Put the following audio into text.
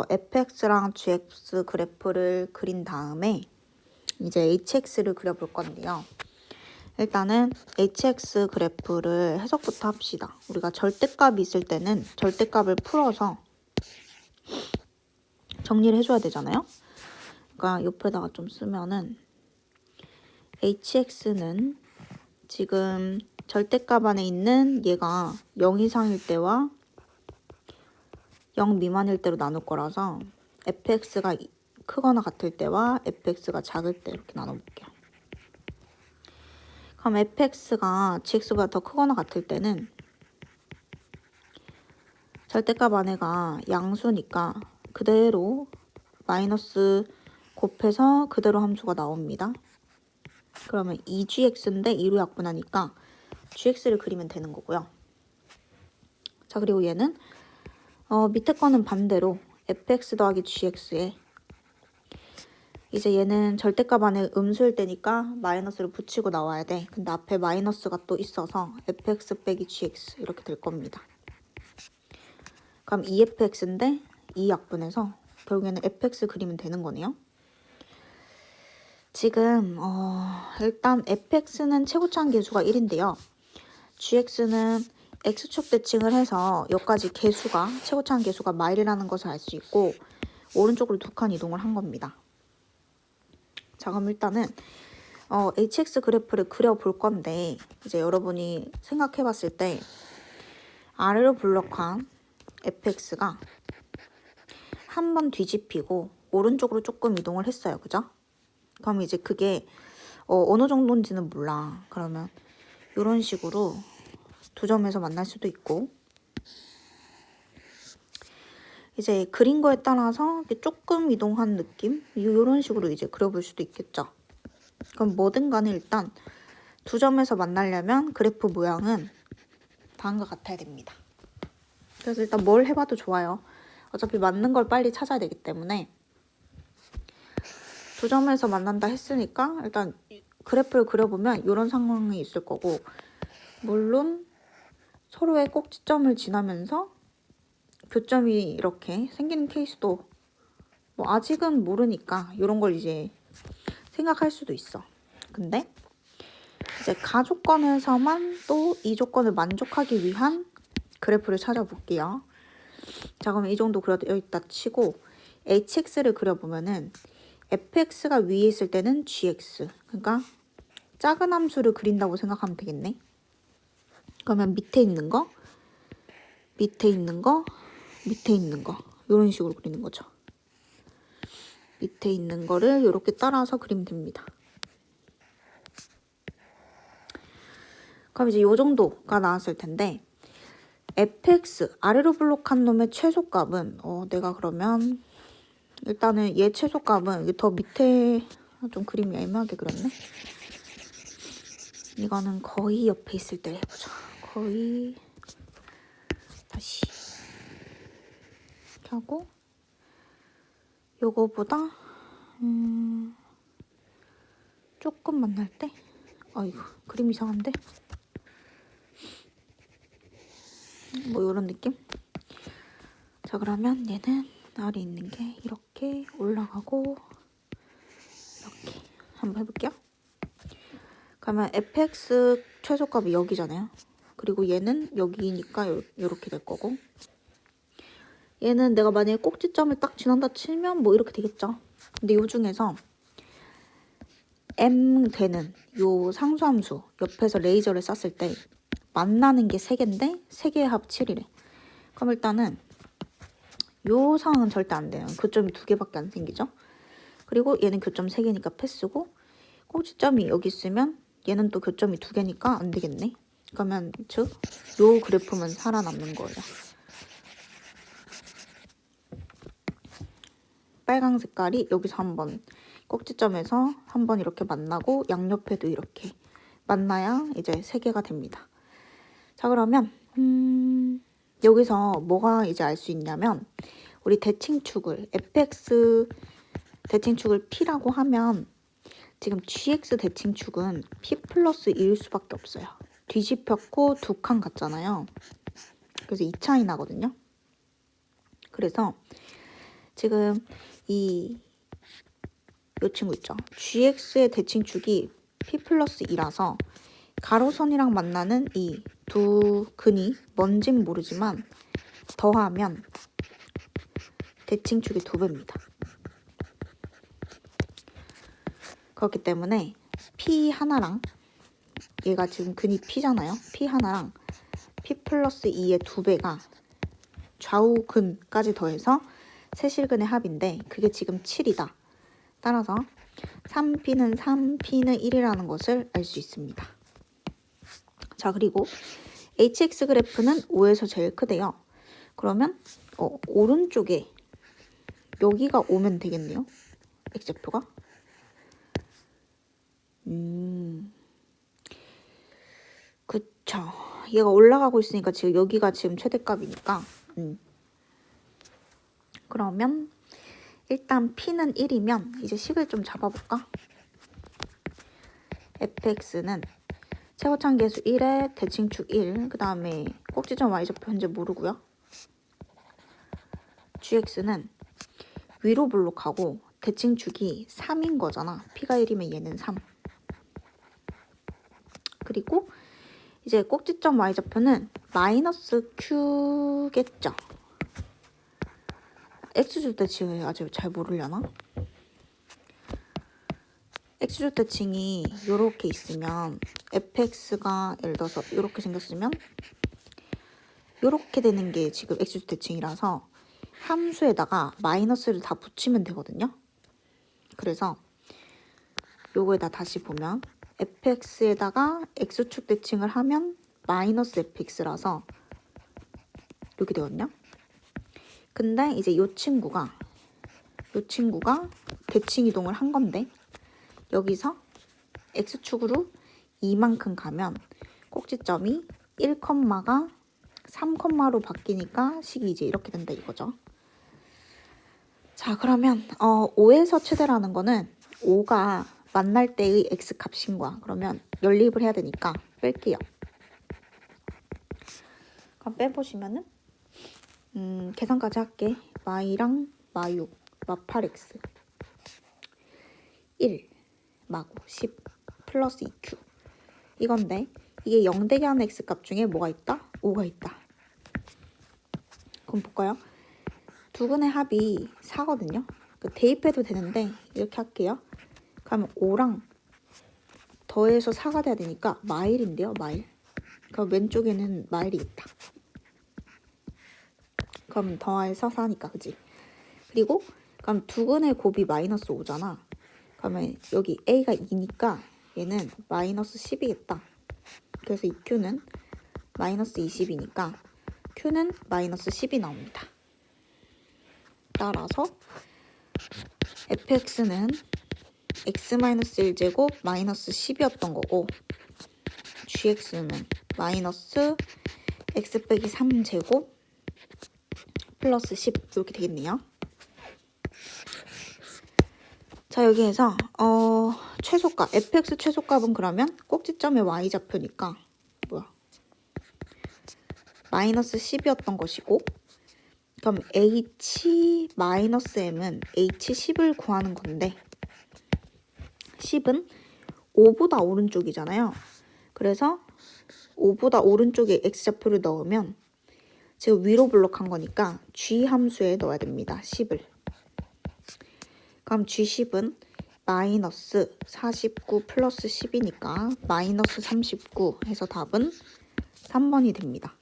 fx랑 gx 그래프를 그린 다음에 이제 hx를 그려볼 건데요. 일단은 hx 그래프를 해석부터 합시다. 우리가 절대값이 있을 때는 절대값을 풀어서 정리를 해줘야 되잖아요. 그러니까 옆에다가 좀 쓰면은 hx는 지금 절대값 안에 있는 얘가 0 이상일 때와 0 미만일 때로 나눌 거라서 fx가 크거나 같을 때와 fx가 작을 때 이렇게 나눠볼게요. 그럼 fx가 gx보다 더 크거나 같을 때는 절대값 안에가 양수니까 그대로 마이너스 곱해서 그대로 함수가 나옵니다. 그러면 2gx인데 2로 약분하니까 gx를 그리면 되는 거고요. 자, 그리고 얘는 밑에 거는 반대로 fx 더하기 gx에 이제 얘는 절대값 안에 음수일 때니까 마이너스를 붙이고 나와야 돼. 근데 앞에 마이너스가 또 있어서 fx 빼기 gx 이렇게 될 겁니다. 그럼 2fx인데 2 약분해서 결국에는 fx 그리면 되는 거네요. 지금 일단 fx는 최고차항 계수가 1인데요. gx는 x축 대칭을 해서 여기까지 계수가 최고차항 계수가 마일이라는 것을 알 수 있고 오른쪽으로 2칸 이동을 한 겁니다. 자, 그럼 일단은 hx 그래프를 그려볼 건데 이제 여러분이 생각해 봤을 때 아래로 블록한 fx가 한 번 뒤집히고 오른쪽으로 조금 이동을 했어요. 그죠? 그럼 이제 그게 어느 정도인지는 몰라. 그러면 이런 식으로 두 점에서 만날 수도 있고 이제 그린 거에 따라서 조금 이동한 느낌? 이런 식으로 이제 그려볼 수도 있겠죠. 그럼 뭐든 간에 일단 두 점에서 만나려면 그래프 모양은 다음과 같아야 됩니다. 그래서 일단 뭘 해봐도 좋아요. 어차피 맞는 걸 빨리 찾아야 되기 때문에 두 점에서 만난다 했으니까 일단 그래프를 그려보면 이런 상황이 있을 거고 물론 서로의 꼭지점을 지나면서 교점이 이렇게 생기는 케이스도 뭐 아직은 모르니까 이런 걸 이제 생각할 수도 있어. 근데 이제 가조건에서만 또 이 조건을 만족하기 위한 그래프를 찾아볼게요. 자, 그럼 이 정도 그려져 있다 치고 hx를 그려보면은 fx가 위에 있을 때는 gx, 그러니까 작은 함수를 그린다고 생각하면 되겠네. 그러면 밑에 있는 거, 밑에 있는 거, 밑에 있는 거 이런 식으로 그리는 거죠. 밑에 있는 거를 이렇게 따라서 그리면 됩니다. 그럼 이제 이 정도가 나왔을 텐데 fx 아래로 블록한 놈의 최소값은 내가 그러면 일단은 얘 최소값은 더 밑에 좀 그림이 애매하게 그렸네. 이거는 거의 옆에 있을 때 해보자. 거의 다시 이렇게 하고 요거보다 조금 만날 때 아이고 그림 이상한데 뭐 요런 느낌. 자, 그러면 얘는 아래 있는 게 이렇게 올라가고 이렇게 한번 해볼게요. 그러면 fx 최소값이 여기잖아요. 그리고 얘는 여기니까 이렇게 될 거고 얘는 내가 만약에 꼭지점을 딱 지난다 치면 뭐 이렇게 되겠죠. 근데 요 중에서 m 되는 요 상수함수 옆에서 레이저를 쐈을 때 만나는 게 3개인데 3개의 합 7이래. 그럼 일단은 요 상황은 절대 안 돼요. 교점이 2개밖에 안 생기죠. 그리고 얘는 교점 3개니까 패스고 꼭지점이 여기 있으면 얘는 또 교점이 2개니까 안 되겠네. 그러면 즉 요 그래프만 살아남는 거예요. 빨강 색깔이 여기서 한번 꼭지점에서 한번 이렇게 만나고 양옆에도 이렇게 만나야 이제 3개가 됩니다. 자, 그러면 여기서 뭐가 이제 알 수 있냐면 우리 대칭축을 fx 대칭축을 p라고 하면 지금 gx 대칭축은 p 플러스 1일 수밖에 없어요. 뒤집혔고 2칸 같잖아요. 그래서 2차이 나거든요. 그래서 지금 요 친구 있죠. gx의 대칭축이 p 플러스 2라서 가로선이랑 만나는 이 두 근이 뭔진 모르지만 더하면 대칭축이 2배입니다. 그렇기 때문에 p 하나랑 얘가 지금 근이 p잖아요. p 하나랑 p 플러스 2의 2배가 좌우 근까지 더해서 세실근의 합인데 그게 지금 7이다. 따라서 3p는 3p는 1이라는 것을 알 수 있습니다. 자, 그리고 hx 그래프는 5에서 제일 크대요. 그러면 오른쪽에 여기가 오면 되겠네요. x좌표가. 그쵸. 얘가 올라가고 있으니까 지금 여기가 지금 최대값이니까 그러면 일단 p는 1이면 이제 식을 좀 잡아볼까? fx는 최고차계수 1에 대칭축 1, 그 다음에 꼭지점 y좌표 현재 모르고요. gx는 위로 블록하고 대칭축이 3인 거잖아. p가 1이면 얘는 3. 그리고 이제 꼭지점 y좌표는 마이너스 q겠죠. x주대칭을 아직 잘 모르려나? x주대칭이 이렇게 있으면 fx가 예를 들어서 이렇게 생겼으면 이렇게 되는 게 지금 x주대칭이라서 함수에다가 마이너스를 다 붙이면 되거든요. 그래서 요거에다 다시 보면 fx에다가 x축 대칭을 하면 마이너스 fx라서 이렇게 되거든요. 근데 이제 요 친구가 대칭 이동을 한 건데 여기서 x축으로 2만큼 가면 꼭지점이 1컴마가 3컴마로 바뀌니까 식이 이제 이렇게 된다 이거죠. 자, 그러면 5에서 최대라는 거는 5가 만날 때의 x값인 거야. 그러면 연립을 해야 되니까 뺄게요. 그럼 빼보시면은 계산까지 할게. y랑 마6, 마8x 1, 마구 10 플러스 2q 이건데 이게 0대기 하는 x값 중에 뭐가 있다? 5가 있다. 그럼 볼까요? 두 근의 합이 4거든요. 대입해도 되는데 이렇게 할게요. 그러면 5랑 더해서 4가 돼야 되니까 마일인데요. 마일. 그럼 왼쪽에는 마일이 있다. 그럼 더해서 4니까 그지? 그리고 그럼 두 근의 곱이 마이너스 5잖아. 그러면 여기 a가 2니까 얘는 마이너스 10이겠다. 그래서 이 q는 마이너스 20이니까 q는 마이너스 10이 나옵니다. 따라서 fx는 x-1제곱 마이너스 10이었던 거고 gx는 마이너스 x 빼기 3제곱 플러스 10 이렇게 되겠네요. 자, 여기에서 최소값 fx 최소값은 그러면 꼭지점의 y좌표니까 마이너스 10이었던 것이고 그럼 h-m은 h10을 구하는 건데 10은 5보다 오른쪽이잖아요. 그래서 5보다 오른쪽에 x좌표를 넣으면 지금 위로 블록한 거니까 g 함수에 넣어야 됩니다. 10을. 그럼 g10은 마이너스 49 플러스 10이니까 마이너스 39 해서 답은 3번이 됩니다.